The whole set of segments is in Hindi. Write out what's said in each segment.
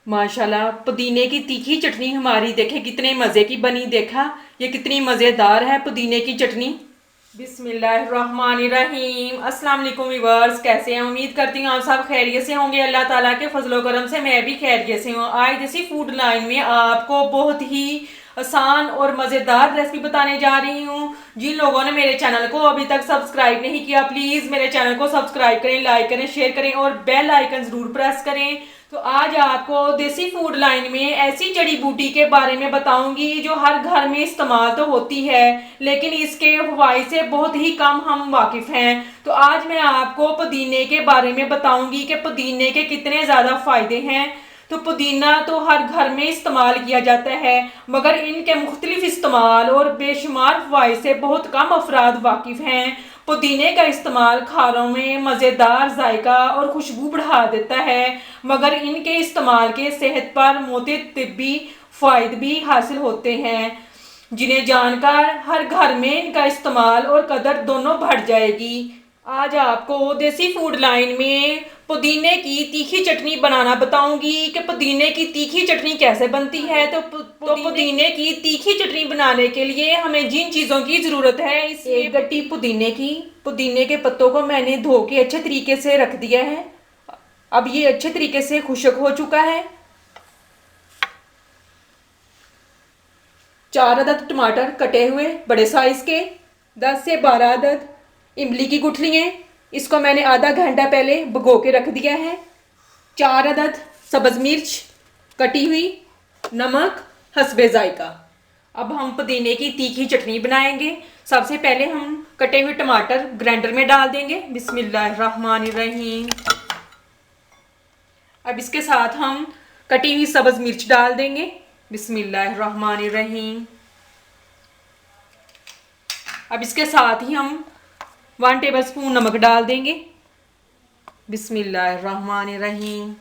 माशाल्लाह पुदीने की तीखी चटनी हमारी देखे कितने मज़े की बनी। देखा ये कितनी मज़ेदार है पुदीने की चटनी। बिस्मिल्लाहिर्रहमानिर्रहीम। अस्सलाम वालेकुम व्यूअर्स, कैसे हैं? उम्मीद करती हूँ आप सब खैरियत से होंगे। अल्लाह ताला के फजलो करम से मैं भी खैरियत से हूँ। आज जैसी फूड लाइन में आपको बहुत ही आसान और मज़ेदार रेसिपी बताने जा रही हूँ। जिन लोगों ने मेरे चैनल को अभी तक सब्सक्राइब नहीं किया, प्लीज़ मेरे चैनल को सब्सक्राइब करें, लाइक करें, शेयर करें और बेल आइकन ज़रूर प्रेस करें। तो आज आपको देसी फूड लाइन में ऐसी जड़ी बूटी के बारे में बताऊंगी जो हर घर में इस्तेमाल तो होती है, लेकिन इसके फवाइद से बहुत ही कम हम वाकिफ हैं। तो आज मैं आपको पुदीने के बारे में बताऊंगी कि पुदीने के कितने ज़्यादा फ़ायदे हैं। तो पुदीना तो हर घर में इस्तेमाल किया जाता है, मगर इनके मुख्तलिफ इस्तेमाल और बेशुमार फवाइद से बहुत कम अफराद वाकिफ हैं। पुदीने का इस्तेमाल खानों में मज़ेदार जायका और खुशबू बढ़ा देता है, मगर इनके इस्तेमाल के सेहत पर मोते तिब्बी फ़ायदे भी हासिल होते हैं, जिन्हें जानकर हर घर में इनका इस्तेमाल और कदर दोनों बढ़ जाएगी। आज आपको देसी फूड लाइन में पुदीने की तीखी चटनी बनाना बताऊंगी कि पुदीने की तीखी चटनी कैसे बनती है। तो पुदीने की तीखी चटनी बनाने के लिए हमें जिन चीज़ों की ज़रूरत है, इस एक गट्टी पुदीने के पत्तों को मैंने धो के अच्छे तरीके से रख दिया है। अब ये अच्छे तरीके से खुश्क हो चुका है। 4 अदद टमाटर कटे हुए बड़े साइज़ के, 10 से 12 अदद इमली की गुठलियाँ, इसको मैंने आधा घंटा पहले भिगो के रख दिया है। 4 अदद सब्ज़ मिर्च कटी हुई, नमक हस्बे ज़ायका। अब हम पुदीने की तीखी चटनी बनाएंगे। सबसे पहले हम कटे हुए टमाटर ग्राइंडर में डाल देंगे। बिस्मिल्लाहिर्रहमानिर्रहीम। अब इसके साथ हम कटी हुई सब्ज़ मिर्च डाल देंगे। बिस्मिल्लाहिर्रहमानिर्रहीम। अब इसके साथ ही हम 1 टेबलस्पून नमक डाल देंगे। बिस्मिल्लाहिर्रहमानिर्रहीम।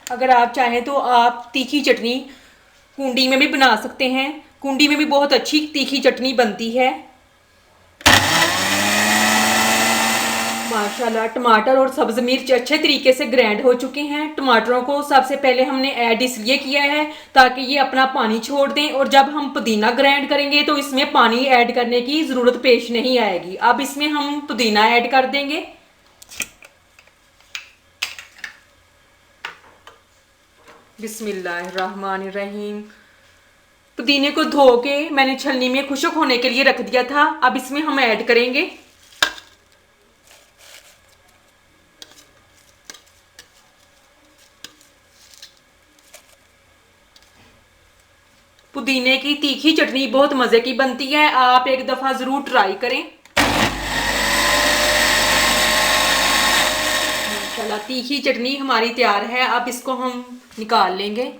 अगर आप चाहें तो आप तीखी चटनी कुंडी में भी बना सकते हैं। कुंडी में भी बहुत अच्छी तीखी चटनी बनती है। माशाल्लाह टमाटर और सब्ज़ मिर्च अच्छे तरीके से ग्राइंड हो चुके हैं। टमाटरों को सबसे पहले हमने ऐड इसलिए किया है ताकि ये अपना पानी छोड़ दें, और जब हम पुदीना ग्राइंड करेंगे तो इसमें पानी ऐड करने की ज़रूरत पेश नहीं आएगी। अब इसमें हम पुदीना ऐड कर देंगे। बिस्मिल्लाहिर्रहमानिर्रहीम। पुदीने को धो के मैंने छलनी में खुश्क होने के लिए रख दिया था। अब इसमें हम ऐड करेंगे पुदीने की तीखी चटनी। बहुत मज़े की बनती है, आप एक दफ़ा ज़रूर ट्राई करें। माशाल्लाह तीखी चटनी हमारी तैयार है। अब इसको हम निकाल लेंगे।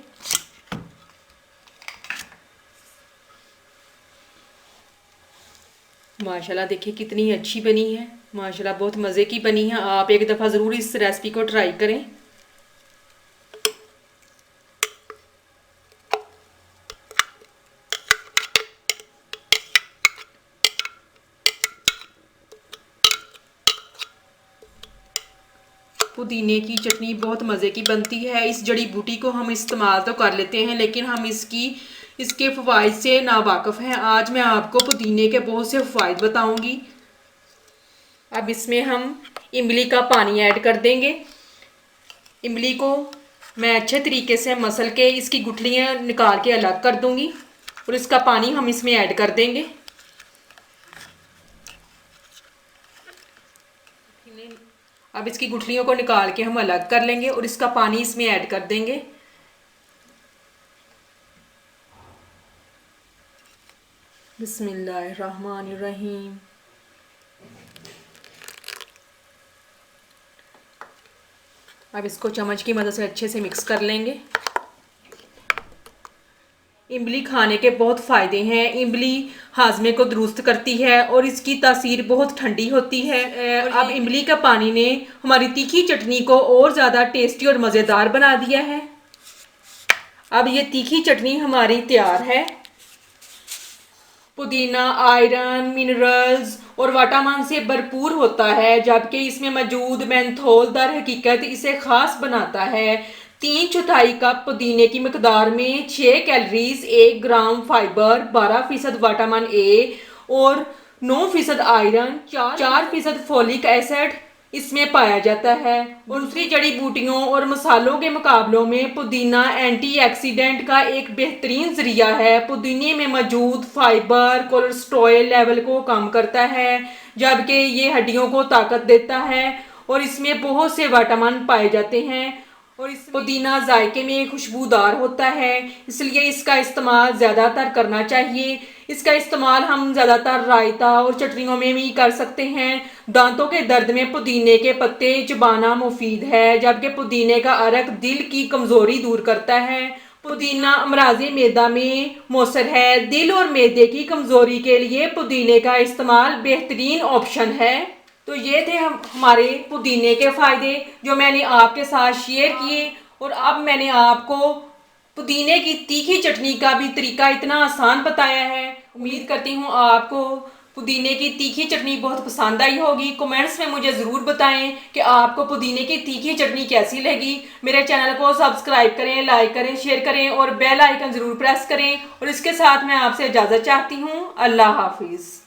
माशाल्लाह देखिए कितनी अच्छी बनी है। माशाल्लाह बहुत मज़े की बनी है। आप एक दफ़ा ज़रूर इस रेसिपी को ट्राई करें। पुदीने की चटनी बहुत मज़े की बनती है। इस जड़ी बूटी को हम इस्तेमाल तो कर लेते हैं, लेकिन हम इसके फ़वाइद से नावाकिफ़ हैं। आज मैं आपको पुदीने के बहुत से फ़वाइद बताऊंगी। अब इसमें हम इमली का पानी ऐड कर देंगे। इमली को मैं अच्छे तरीके से मसल के इसकी गुठलियाँ निकाल के अलग कर दूंगी, और इसका पानी हम इसमें ऐड कर देंगे। अब इसकी गुठलियों को निकाल के हम अलग कर लेंगे और इसका पानी इसमें ऐड कर देंगे। बिस्मिल्लाहिर्रहमानिर्रहीम। अब इसको चम्मच की मदद से अच्छे से मिक्स कर लेंगे। इमली खाने के बहुत फ़ायदे हैं। इमली हाजमे को दुरुस्त करती है और इसकी तासीर बहुत ठंडी होती है। अब इमली का पानी ने हमारी तीखी चटनी को और ज़्यादा टेस्टी और मज़ेदार बना दिया है। अब ये तीखी चटनी हमारी तैयार है। पुदीना आयरन, मिनरल्स और विटामिन से भरपूर होता है, जबकि इसमें मौजूद मेंथोल दर हकीकत इसे ख़ास बनाता है। 3/4 कप पुदीने की मकदार में 6 calories, 1 gram fibre, 12% vitamin A और 9% आयरन, 4% फोलिक एसिड इसमें पाया जाता है। दूसरी जड़ी बूटियों और मसालों के मुकाबलों में पुदीना एंटीऑक्सीडेंट का एक बेहतरीन जरिया है। पुदीने में मौजूद फाइबर कोलेस्ट्रॉल लेवल को कम करता है, जबकि ये हड्डियों को ताकत देता है और इसमें बहुत से विटामिन पाए जाते हैं। और इस पुदीना जायके में खुशबूदार होता है, इसलिए इसका इस्तेमाल ज़्यादातर करना चाहिए। इसका इस्तेमाल हम ज़्यादातर रायता और चटनियों में भी कर सकते हैं। दांतों के दर्द में पुदीने के पत्ते चबाना मुफीद है, जबकि पुदीने का अर्क दिल की कमज़ोरी दूर करता है। पुदीना अमराज़े मैदा में मौसर है। दिल और मैदे की कमज़ोरी के लिए पुदीने का इस्तेमाल बेहतरीन ऑप्शन है। तो ये थे हमारे पुदीने के फ़ायदे जो मैंने आपके साथ शेयर किए। और अब मैंने आपको पुदीने की तीखी चटनी का भी तरीका इतना आसान बताया है। उम्मीद करती हूँ आपको पुदीने की तीखी चटनी बहुत पसंद आई होगी। कमेंट्स में मुझे ज़रूर बताएं कि आपको पुदीने की तीखी चटनी कैसी लगी। मेरे चैनल को सब्सक्राइब करें, लाइक करें, शेयर करें और बेल आइकन ज़रूर प्रेस करें। और इसके साथ मैं आपसे इजाज़त चाहती हूँ। अल्लाह हाफिज़।